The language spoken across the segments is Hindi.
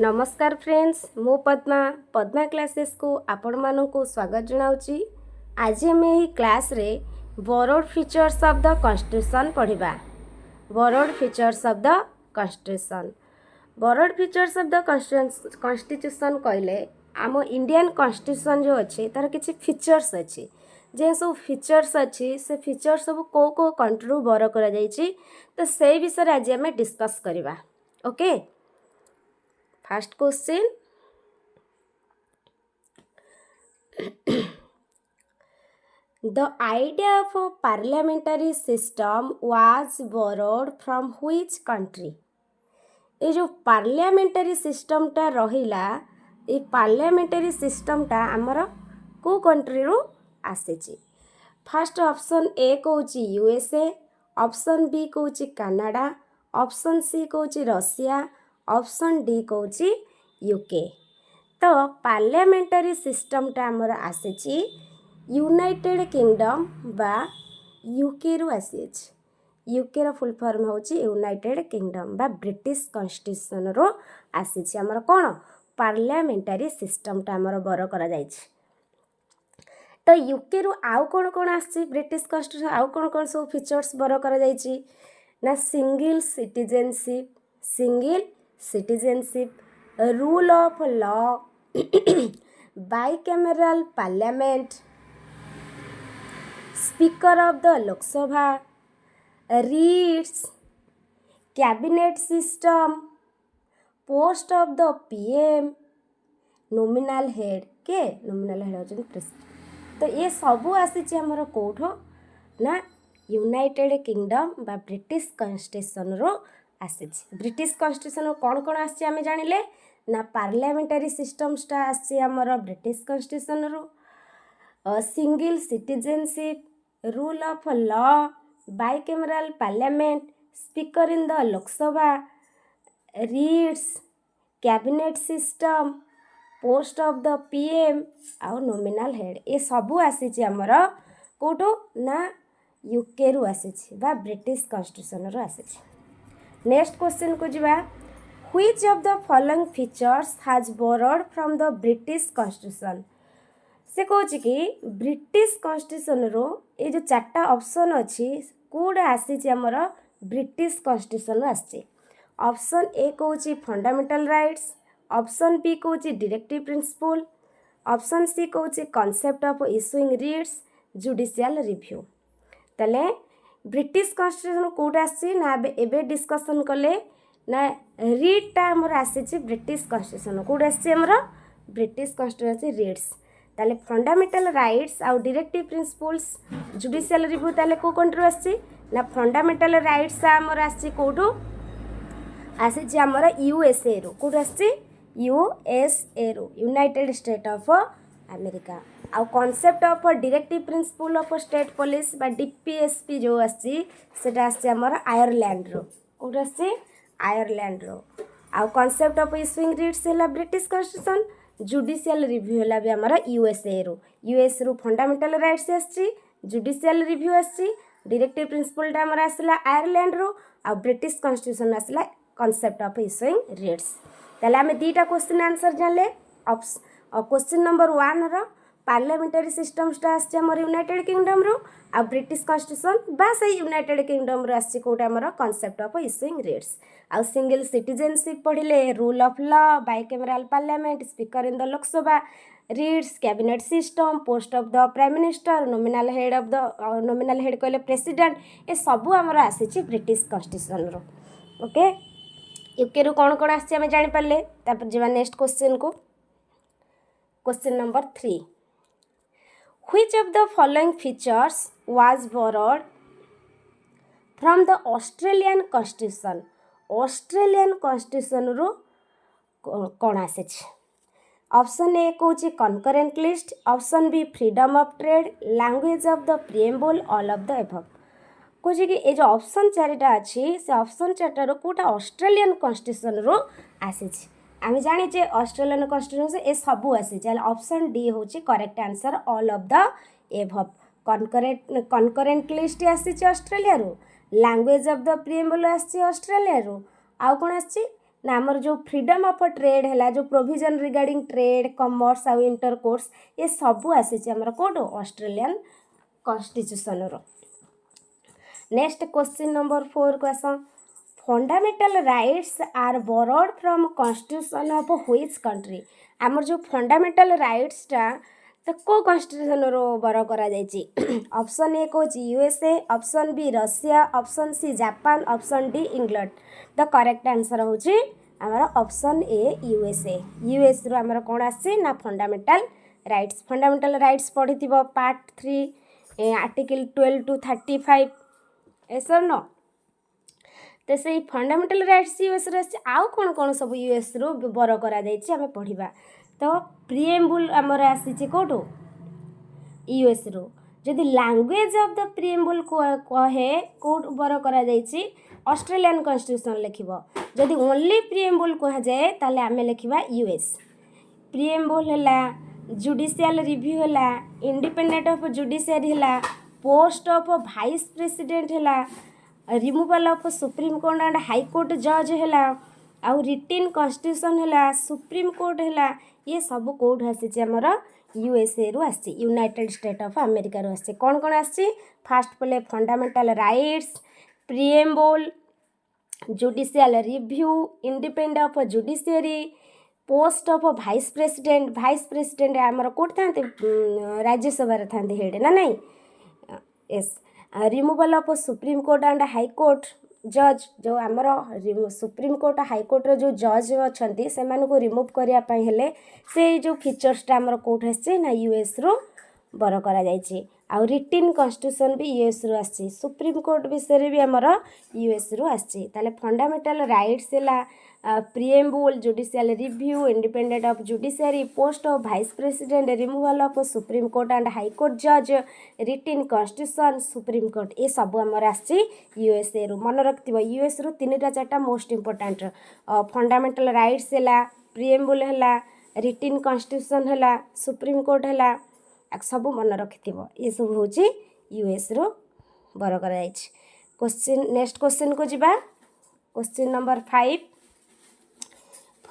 नमस्कार फ्रेंड्स मु पद्मा पद्मा क्लासेस को आपण मानू स्वागत जनाऊँगी। आज आम यही क्लास रे borrowed features of the constitution पढ़ा। Borrowed features of the constitution borrowed features of the constitution कहले आम इंडियन कॉन्स्टिट्यूशन जो अच्छे तार किसी फीचर्स अच्छी जे सब फीचर्स अच्छी से फीचर्स सब को कंट्री बर कर तो से विषय आज आम डिस्कस करवा। Okay first question The idea of a parliamentary system was borrowed from which country? ये जो पार्लियामेंटारी सिस्टम टा रहिला ये पार्लियामेंटारी सिस्टम टा हमर को कंट्री रो आसेची। फर्स्ट ऑप्शन ए कहूची यूएसए, ऑप्शन बी कहूची कनाडा, ऑप्शन सी कहूची रशिया, ऑप्शन डी कहूची यूके। तो पार्लियामेंटारी सिस्टम टा हमर आसेची यूनाइटेड किंगडम बा यूके रु आसीछ। यूके रो फुल फॉर्म होची यूनाइटेड किंगडम बा ब्रिटिश कॉन्स्टिट्यूशन रो आसीछ। हमर कोन पार्लियामेंटारी सिस्टम टा हमर बर करा जायछि। तो यूके रु आउ कोन कोन आछि ब्रिटिश कॉन्स्टिट्यूशन आउ कोन कोन सब फीचर्स बर करा जायछि ना single citizenship rule of law bicameral parliament speaker of the Lok Sabha reads cabinet system post of the PM nominal head के नॉमिनल हेड होचन प्रेसिडेंट। तो ये सबू आसीछि हमर कोठो ना यूनाइटेड किंगडम बा ब्रिटिश कॉन्स्टिट्यूशन रो आसीछि। ब्रिटिश कॉन्स्टिट्यूशन कौन कौन आसीछि आमे जानिले ना पार्लियामेंटारी सिस्टम्सटा आसीछि हमर ब्रिटिश कॉन्स्टिट्यूशन रो single citizenship rule of law bicameral parliament speaker in the Lok Sabha reads cabinet system post of the PM आउ नॉमिनल हेड ये सबू आसीछि हमर कोठो ना यूके रु आसीछि बा ब्रिटिश कॉन्स्टिट्यूशन रो आसीछि। नेक्स्ट क्वेश्चन को जिबा which of the following features has borrowed from the British constitution. से कहूँ कि ब्रिटिश कॉन्स्टिट्यूशन रो ये जो चार्टा ऑप्शन अच्छी कौड़ा आसी आमर ब्रिटिश कॉन्स्टिट्यूशन आसी। ऑप्शन ए कहूँ फंडामेंटल राइट्स, ऑप्शन बी कहूँ डायरेक्टिव प्रिंसिपल, ऑप्शन सी कहूँ concept of issuing writs judicial review. ताले ब्रिटिश कॉन्स्टिट्यूशन कौटा आसी ना एबे डिस्कशन कले ना रिट्टा आमर आसी ब्रिटिश कॉन्स्टिट्यूशन कौटा आसी आमर ब्रिटिश कॉन्स्टिट्यूशन रिट्स। ताले फंडामेंटल राइट्स आउ डायरेक्टिव प्रिंसिपल्स जुडिशियल रिव्यू ताले को कंट्री आसी ना फंडामेंटल राइट्स आमर आसी कोठो आसी आमर यूएसए रो कोठो आसी यूएसए रो यूनाइटेड स्टेट ऑफ अमेरिका। आउ concept of directive principle of state policy बा डीपीएसपी जो आसी सेटा आसी आमर आयरलैंड रो कोठो आसी आयरलैंड रो। आउ कॉन्सेप्ट ऑफ इश्यूइंग रिट्स हैला ब्रिटिश कॉन्स्टिट्यूशन जुडिशियल रिव्यू हैला भी आमर यूएसए रो फंडामेंटल राइट्स आसी जुडिशियल रिव्यू आसी डायरेक्टिव प्रिंसिपल टा आमर आसला आयरलैंड रो आ ब्रिटिश कॉन्स्टिट्यूशन आसला कॉन्सेप्ट ऑफ इश्यूइंग रिट्स। ताले आमे दीटा क्वेश्चन आंसर जानले। क्वेश्चन नंबर 1 रो पार्लियामेंटारी सिस्टम्सटा आसी आमर यूनाइटेड किंगडम रो आ ब्रिटिश कॉन्स्टिट्यूशन बा से यूनाइटेड किंगडम रो आसी कोटा आमर कॉन्सेप्ट ऑफ इश्यूइंग रिट्स। आ सिंगल सिटीजनशिप पढ़िले rule of law bicameral parliament speaker in the Lok Sabha reads cabinet system post of the prime minister nominal head कहले प्रेसिडेंट ये सबू आमर आसी ब्रिटिश कॉन्स्टिट्यूशन रो। ओके यूके रु कौन कौन आसी आमे जानि पारले। तापर जेबा नेक्स्ट क्वेश्चन को question number 3 which of the following features was borrowed from the Australian constitution. Australian constitution रो कौन आसे। ऑप्शन ए कहूँ concurrent list, option B freedom of trade language of the preamble all of the above. कहूँ कि ये जो ऑप्शन 4टा अच्छी से ऑप्शन 4टार कौटा ऑस्ट्रेलियन कॉन्स्टिट्यूशन रो आसी। आम जाने ऑस्ट्रेलियन कॉन्स्टिट्यूशन ये सबू आसी। ऑप्शन डी हूँ correct answer all of the above. Concurrent list आसी ऑस्ट्रेलिया रो लैंग्वेज ऑफ द प्रिएम्बल आसी ऑस्ट्रेलिया रो आउ कौन आसी ना आमर जो फ्रीडम ऑफ ट्रेड है जो प्रोविजन रिगार्डिंग ट्रेड कमर्स आउ इंटरकोर्स ये सबू आसी आमर कोड ऑस्ट्रेलियन कॉन्स्टिट्यूशन रो। नेक्स्ट क्वेश्चन नंबर 4 को आस fundamental rights are borrowed from constitution of which country. आमर जो फंडामेंटल राइट्सटा तो को कॉन्स्टिट्यूशन रो बर करा जायछि ऑप्शन ए को USA option B Russia option C Japan option D England. The correct answer होछि आमर ऑप्शन ए यूएसए। यूएस रो आमर कोन आछि ना फंडामेंटल राइट्स। फंडामेंटल राइट्स पढ़िथिबो पार्ट 3 आर्टिकल 12 टू 35 एसर नो। तो से फंडामेंटल राइट्स यूएस रे आउ कोन कोन सब यूएस रो बर करा जायछि आमे पढ़िबा। तो प्रिएम्बुल आमर आसी कोटो यूएस रो। जदि लैंग्वेज ऑफ द प्रिएम्बुल कहे कोड बर करा जायछि ऑस्ट्रेलियन कॉन्स्टिट्यूशन लिखिबो। जदि ओनली प्रिएम्बुल कहा जाए ताले आमे लिखिबा यूएस। प्रिएम्बुल हला जुडिशियल रिव्यू हला इंडिपेंडेंट ऑफ जुडिशियरी हला पोस्ट ऑफ वाइस प्रेसिडेंट हला removal of supreme court and high court जज हला आउ रिटिन कॉन्स्टिट्यूशन हला सुप्रीम कोर्ट हला ये सब कोड आसी आमर यूएसए रु आसी यूनाइटेड स्टेट ऑफ अमेरिका रु आसी। कौन कौन आसी फास्ट पले fundamental rights preamble judicial review independent of judiciary post of vice president आमर कोड था राज्यसभा था हेड ना नहीं yes removal of supreme court and high court जज जो आमर सुप्रीम कोर्ट हाई कोर्ट रो जो जज अच्छा से रिमूव करने हेले से जो फीचर्सटा आमर कोर्ट आसी ना यूएस रो बर करा जायछि। आउ रिटिन कॉन्स्टिट्यूशन भी यूएस रो आसी सुप्रीम कोर्ट विषय भी आमर यूएस रो आसी। ताले फंडामेंटल राइट्स है preamble judicial review independent of judiciary post of vice president removal of supreme court and high court जज रिटिन कॉन्स्टिट्यूशन सुप्रीम कोर्ट ये सब आमर आसी यूएसए रो। मन रखिथिबो यूएस रो 3टा 4टा मोस्ट इंपोर्टेंट फंडामेंटल राइट्स है प्रिएम्बुल है रिटिन कॉन्स्टिट्यूशन है सुप्रीम कोर्ट है सब मन रखिथिबो ये सब होची यूएस रो बर करा जायछि। क्वेश्चन नेक्स्ट क्वेश्चन को जिबा question number 5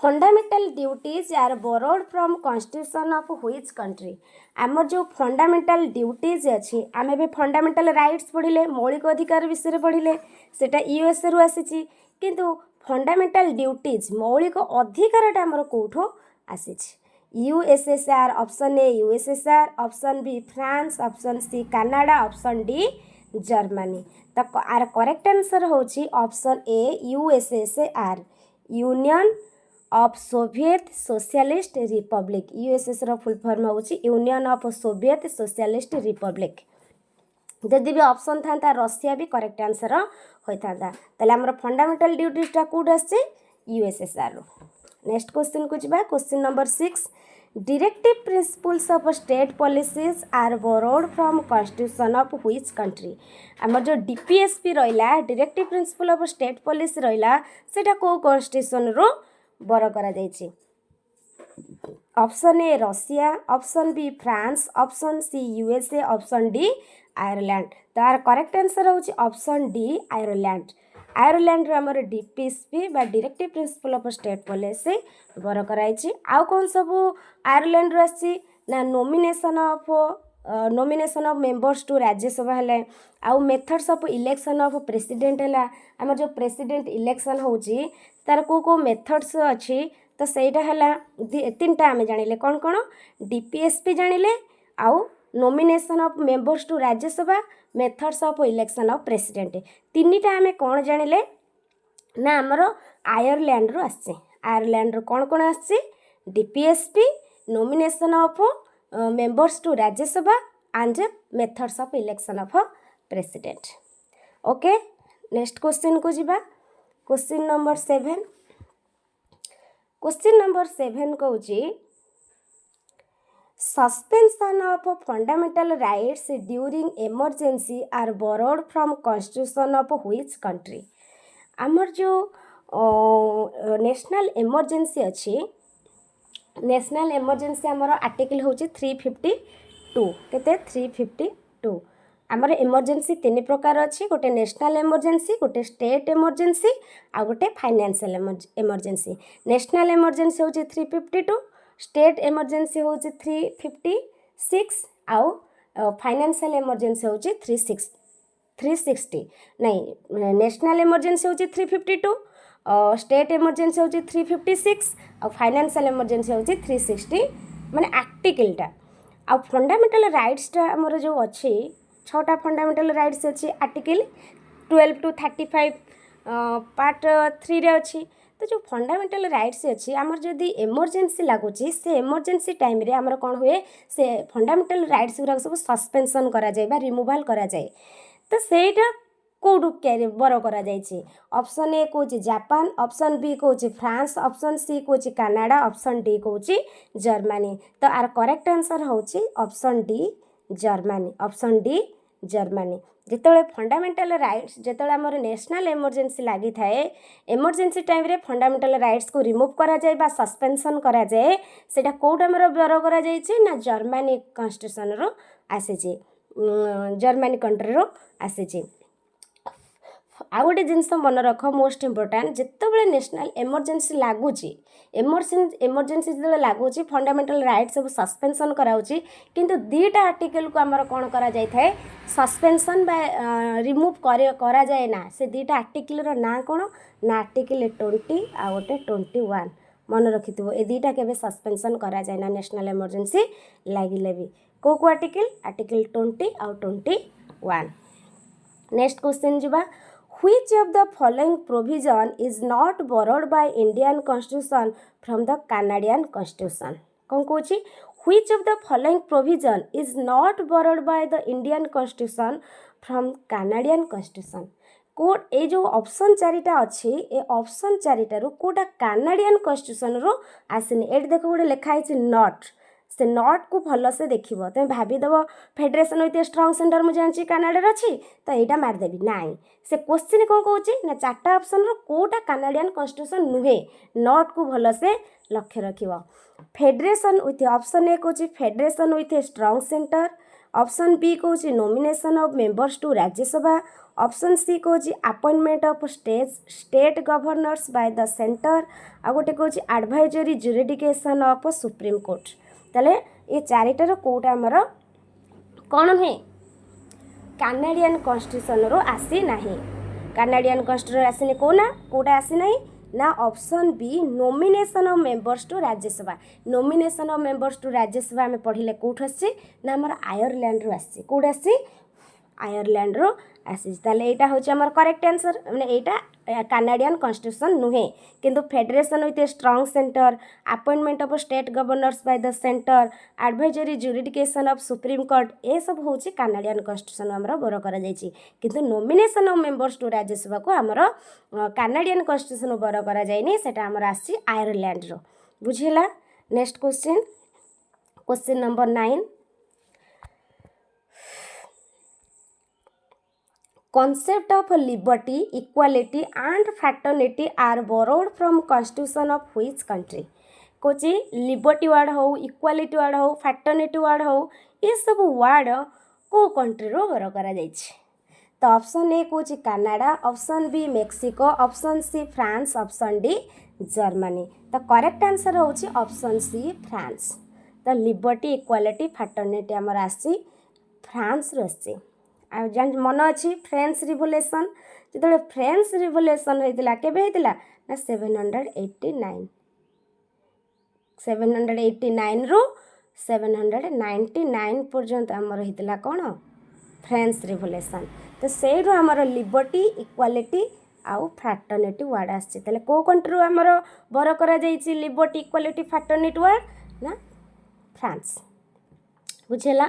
fundamental duties are borrowed from constitution of which country. आमर जो फंडामेंटल ड्यूटीज अच्छी आम भी फंडामेंटल राइट्स पढ़िले मौलिक अधिकार विषय पढ़िले सेटा यूएस रु आसीची किंतु फंडामेंटल ड्यूटीज मौलिक अधिकारटा आमर कोठो आसीची USSR option A USSR option B France option C Canada option D Germany. तो आर करेक्ट आंसर होची option A USSR Union of Soviet Socialist Republic. USSR रो फुल फॉर्म होची Union of Soviet Socialist Republic. जदि भी ऑप्शन था रशिया भी करेक्ट आंसर होता ताले हमर फंडामेंटल ड्यूटीजटा कोड आछे यूएसएसआर रो। नेक्स्ट क्वेश्चन को जिबा question number 6 directive principles of state policies are borrowed from constitution of which country. हमर जो डीपीएसपी रहिला directive principle of state policy रहिला सेटा को कॉन्स्टिट्यूशन रो बर करा जायछि। Option A Russia option B France option C USA option D Ireland. तार करेक्ट आंसर होछि ऑप्शन डी आयरलैंड। आयरलैंड आमर डीपीएसपी बा directive principle of state policy बर कराइछि। आउ कौन सब आयरलैंड रो आछि ना nomination of members to Rajya Sabha है आउ methods of election of president है आम जो प्रेसिडेंट इलेक्शन होछि तार को मेथड्स अच्छी तो सहीटा है 3टा आम जानिले कौन कौन डीपीएसपी जानिले आउ nomination of members to Rajya Sabha methods of election of president 3टा आम कौन जानिले ना आमर आयरलैंड रो आछे। आयरलैंड रो कौन कौन आछे DPSP nomination of members to Rajya Sabha and methods of election of president. Okay next question को जिबा क्वेश्चन नंबर 7 क्वेश्चन नंबर 7 कहूँ suspension of fundamental rights during emergency are borrowed from constitution of which country. आमर जो नेशनल इमरजेंसी अच्छी नेशनल इमरजेंसी आमर आर्टिकल हूँ 352 केते 352 आमर इमरजेंसी तीन प्रकार अच्छी गोटे नेशनल इमरजेंसी गोटे स्टेट इमरजेंसी आ गोटे फाइनेंशियल इमरजेंसी नेशनल इमरजेंसी हूँ 352 स्टेट इमरजेंसी हूँ 356 आउ फाइनेंशियल इमरजेंसी हूँ 360 नहीं नेशनल इमरजेंसी हूँ 352 स्टेट इमरजेंसी हूँ 356 आ फाइनेंशियल इमरजेंसी हूँ 360 माने आर्टिकलटा आ फंडामेंटल राइट्सटा आमर जो अच्छी 6टा फंडामेंटल राइट्स अच्छी आर्टिकल 12 टू 35 पार्ट 3 रे अच्छी तो जो फंडामेंटल राइट्स अच्छी आमर जदि इमरजेंसी लगुच से इमरजेंसी टाइम रे आमर कौन हुए से फंडामेंटल राइट्स गुरा सब सस्पेंशन करा जाए बा रिमूवाल करा जाए तो सेटा कौटू बर करा जाइए ऑप्शन ए कौच जापान ऑप्शन बी कौच फ्रांस ऑप्शन सी कौच कनाडा ऑप्शन डी कौच जर्मनी तो आर करेक्ट आंसर होची option D Germany option D Germany जिते फंडामेंटल राइट्स जिते आमर नेशनल इमरजेंसी लगी थाए इमरजेंसी टाइम रे फंडामेंटल राइट्स को रिमूव करा जाए बा सस्पेंशन करा जाए सेटा कोड आमर बर करा जाइए ना जर्मनी कन्स्टिट्यूशन रो आसी जर्मनी कंट्री रो आसी आ गोटे जिनस मन रख मोस्ट इम्पोर्टाट जिते नेशनल इमरजेंसी लगुच इमरजेंसी जो लगुच फंडामेंटल राइट सब सस्पेंशन कराऊँगी किंतु दुईटा आर्टिकल को आमर कौन करा जाए सस्पेंशन बा रिमूव करा जाए ना से दुईटा आर्टिकल ना कौन ना आर्टिकल 20 आ गोटे 21 मन रखि ए दुईटा केबे सस्पेंशन करा जाए ना नेशनल इमरजेंसी लगिले भी को आर्टिकल 20 आ 21 नेक्स्ट क्वेश्चन जीवा Which of the following provision is not borrowed by Indian Constitution from the Canadian Constitution? कौन Cauchy Which of the following provision is not borrowed by the Indian Constitution from Canadian Constitution? कोड ए जो ऑप्शन चारिटा अच्छी ए ऑप्शन चारिटारू कोटा कानाडियन कन्स्टिट्यूशन रो आसनी एट देखो गोटे लिखाई नॉट से नॉट को भल से देख तुम भाईदेव फेडरेशन विथ स्ट्रंग सेंटर मुझे जानची कानाडा अच्छी तो यहाँ मारिदेवी नाई से क्वेश्चन कौन कौच ना 4टा ऑप्शन रो कोटा कानाडियन कन्स्टिट्यूशन नुहे नॉट को भल से लक्ष्य रख फेडरेशन विथ ऑप्शन ए कौच federation with strong centre option B कौच nomination of members to Rajya Sabha option C कौच appointment of state governors by the centre आ गोटे कौच advisory jurisdiction of supreme court ताले ये चारिटार कोटा आमर कौन नुहे कानाडियन कन्स्टिट्यूशन रो आसी नाही कानाडियन कन्स्टिट्यूशन आसीनी कोटा आसी नाही ना option B nomination of members to Rajya Sabha nomination of members to Rajya Sabha आम पढ़ले कौट आसी ना आमर आयरलैंड रो आसी कौट आसी आयरलैंड रो आसी ताले एटा होची आमर करेक्ट आंसर माने एटा कानाडियन कन्स्टिट्यूशन नुहे किंतु federation with strong centre appointment of state governors by the centre advisory jurisdiction of supreme court ए सब होची कानाडियन कन्स्टिट्यूशन आमर बोर करा जायछि किंतु nomination of members to Rajya Sabha को आमर कानाडियन कन्स्टिट्यूशन बोर करा जायनि सेटा आमर आसी आयरलैंड रो बुझिला next question number 9 Concept of liberty, equality and fraternity are borrowed from constitution of which country? Kochi liberty ward हो इक्वालिटी वार्ड हो फैटर्निटी वार्ड हो ये सब वार्ड को कंट्री रो बर करा जाइछि तो ऑप्शन ए कोची Canada option B Mexico option C France option D Germany तो करेक्ट आंसर होची ऑप्शन सी फ्रांस तो लिबर्टी इक्वालिटी फैटर्निटी हमर आसी फ्रांस रो आसी आ जान मन अच्छी फ्रेंच रिवोल्यूशन जो फ्रेंच रिवोल्यूशन होता केबे होता ना 789 रु 799 पर्यंत आमर होता कौन फ्रेंच रिवोल्यूशन तो से आमर लिबर्टी इक्वालिटी आउ फ्रैटर्निटी वार्ड आसी को कंट्री आमर बर करा जाइछि लिबर्टी इक्वालिटी फ्रैटर्निटी वार्ड ना फ्रांस बुझेला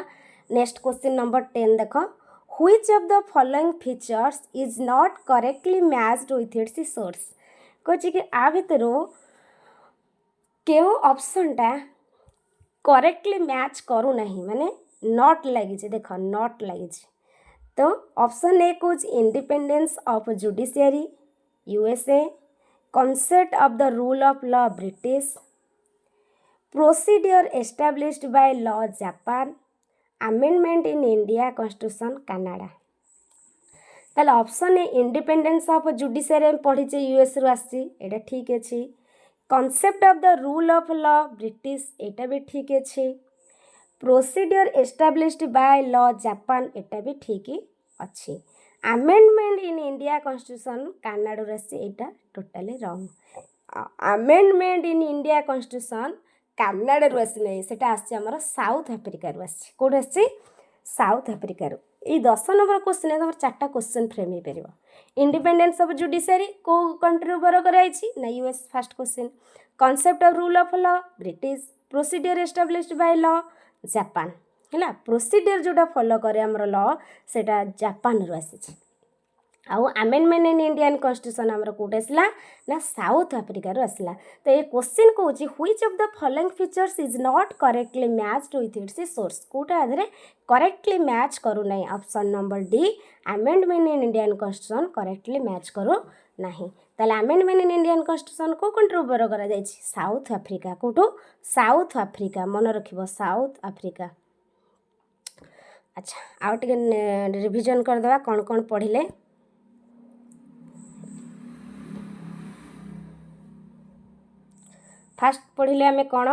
नेक्स्ट क्वेश्चन नंबर 10 देख Which of the following features is not correctly matched with its source? Cauchy कि आ भितर क्यों ऑप्शनटा करेक्टली मैच करू नहीं माने नॉट लगी देख नॉट लगी तो ऑप्शन ए कौच independence of judiciary USA concept of the rule of law British procedure established by law Japan amendment in India constitution Canada. ताले option A independence of judiciary पढ़ीचे यूएस रु आसी, एटा ठीक अछि। Concept of the rule of law British, एटा भी ठीक अछि। Procedure established by law Japan, एटा भी ठीक अच्छी। Amendment in India constitution Canada रसी, एटा totally wrong. Amendment in India constitution Canada रु आसी नहीं, सेटा आसी हमर साउथ अफ्रीका रु आसी। कोड आसी साउथ अफ्रीका रु। ये 10 नंबर क्वेश्चन है, 4टा क्वेश्चन फ्रेम हो पार। इंडिपेंडेंस ऑफ जुडिशियरी को कंट्री बर कराई ना US, first question. Concept of rule of law British. Procedure established by law Japan है। प्रोसीडियर जोटा फॉलो करे हमर लॉ सेटा जापान रु आसी। आउ आमेंडमेंट इन इंडियन कॉन्स्टिट्यूशन हमर कोट आसला ना साउथ अफ्रीका रु आसला। तो ये क्वेश्चन कहूँ which of the following features is not correctly matched with its source. कोटा आधे करेक्टली मैच करू नहीं। Option number D amendment in Indian constitution correctly match करू नहीं। ताले आमेंडमेंट इन इंडियन कॉन्स्टिट्यूशन को कंट्री बर करा जायछि साउथ अफ्रीका। कोटो साउथ अफ्रीका, मन रखिबो साउथ अफ्रीका। अच्छा आउ टिके रिवीजन कर देबा कोन कोन पढ़िले। फास्ट पढ़िले आमे कौन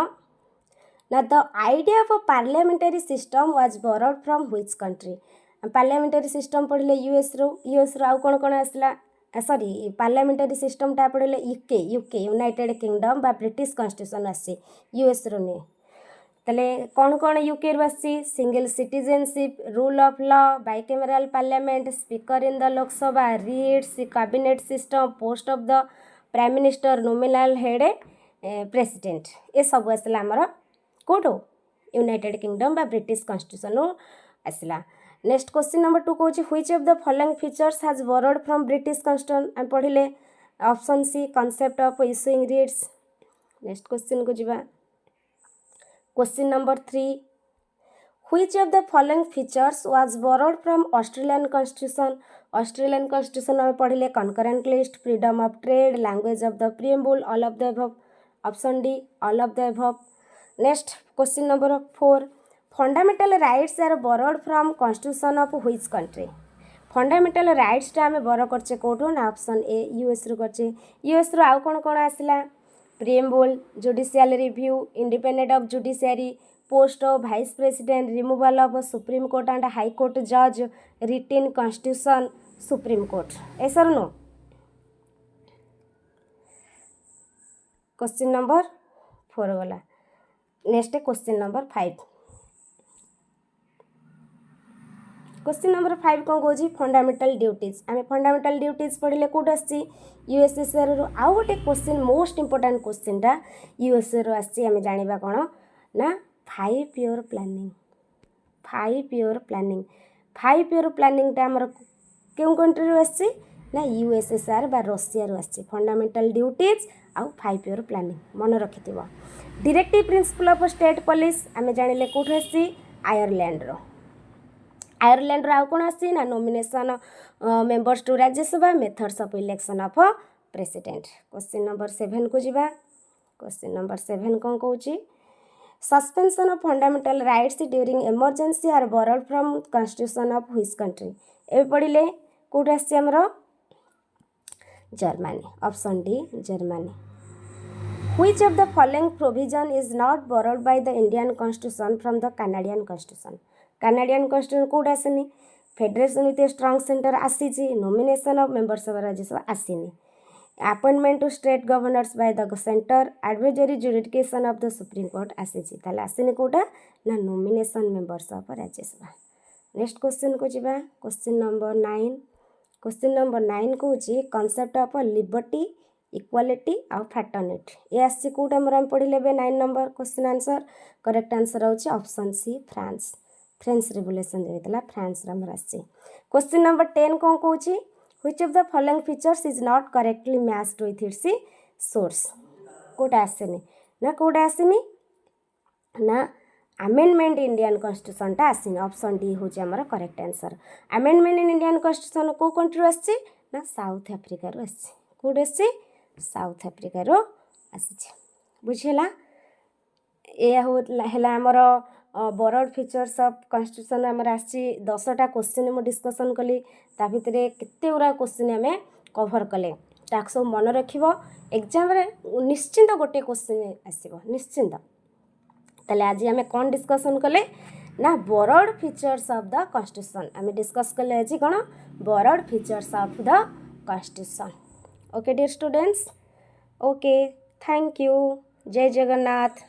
ना the idea of parliamentary system was borrowed from which country. Parliamentary system पढ़िले यूएस रो आउ कौन कौन आसला सॉरी पार्लियामेंटरी सिस्टमटा पढ़िले यूके यूनाइटेड किंगडम बा ब्रिटिश कॉन्स्टिट्यूशन आसी यूएस रो नहीं। ताले कौन कौन यूके रो आसी single citizenship, rule of law, bicameral parliament, speaker in the Lok Sabha, reads, cabinet system, post of the prime minister, nominal head president, ये सब आसला आमर कौटो यूनाइटेड किंगडम बा ब्रिटिश कॉन्स्टिट्यूशन आसला। नेक्स्ट क्वेश्चन नंबर 2 कौच which of the following features has borrowed from British constitution आम पढ़िले। Option C concept of issuing writs. Next question को जीवा। Question number 3 which of the following features was borrowed from Australian constitution. Australian constitution आम पढ़िले concurrent list, freedom of trade, language of the preamble, all of the above. Option D all of the above. Next question number 4 fundamental rights are borrowed from constitution of which country. Fundamental rights आम बर करचे कौटू ना ऑप्शन ए यूएस रु करचे। यूएस रु आउ कौन कौन आसला preamble, judicial review, independent of judiciary, post of vice president, removal of supreme court and high court जज, रिटेन कॉन्स्टिट्यूशन, सुप्रीम कोर्ट। ऐसा नो क्वेश्चन नंबर 4 गला। Next question number 5। Question number 5 कौन कौन फंडामेंटल ड्यूटीज। आम फंडामेंटल ड्यूटीज पढ़िले कौट आसी यूएसएसआर रु। आउ गोटे क्वेश्चन मोस्ट इंपोर्टेंट क्वेश्चनटा यूएसए रु आसी आम जानिबा कौन ना 5 year planning. 5 year planning 5 year प्लानिंगटा आमर क्यों कंट्री रु आसी ना यूएसएसआर बा रशिया रु आसी। फंडामेंटल ड्यूटीज आउ 5 ईयर प्लानिंग मन रखिथिबो। Directive principle of state policy आम जानिले कौट आसी आयरलैंड रो। आयरलैंड रो आउ कौन आसी ना nomination members to Rajya Sabha, methods of election of president. Question number 7 को जीवा। क्वेश्चन नंबर 7 कौन कहूची suspension of fundamental rights during emergency are borrowed from constitution of which country. ए पढ़िले कौट आसी हमरो Germany. Option D Germany. Which of the following provision is not borrowed by the Indian constitution from the Canadian constitution. Canadian constitution कौट आसनी federation with a strong centre आसी। Nomination of members of Rajya Sabha आसनी। Appointment to state governors by the centre, advisory jurisdiction of the supreme court आसी। ताले आसनी कौटा ना nomination members of Rajya Sabha. Next question को जीवा। Question number 9। क्वेश्चन नंबर 9 कौची कॉन्सेप्ट ऑफ लिबर्टी, इक्वालिटी आउ फ्रैटर्निटी। ये आसी कौटा आम पढ़िले 9 number question answer. Correct answer होची option C France. French revolution जो होता फ्रांस आमर आसी। क्वेश्चन नंबर 10 कौन कौची which of the following features is not correctly matched with its source. कौटा आसेनी ना कौटा आसेनी ना आमेंडमेंट इंडियन कॉन्स्टिट्यूशनटा आसीनी। ऑप्शन डी हूँ आमर correct answer. Amendment in Indian constitution को कंट्री आसी ना साउथ अफ्रीका रो आसी। कौट आसी साउथ अफ्रीका रो आसी। बुझेला ये है आमर बरड फिचर्स ऑफ कॉन्स्टिट्यूशन आमर आसी 10टा क्वेश्चन मु डिस्कशन कली ता भितरे केते गुरा क्वेश्चन आमे कवर कले ताक सब मन रखिबो एग्जाम रे निश्चिंत गोटे क्वेश्चन आसीबो निश्चिंत ताले आज आमे कोन डिस्कशन कले ना broad features of the constitution आमे डिस्कस कले आज कोन broad features of the constitution okay dear students okay thank you जय जगन्नाथ।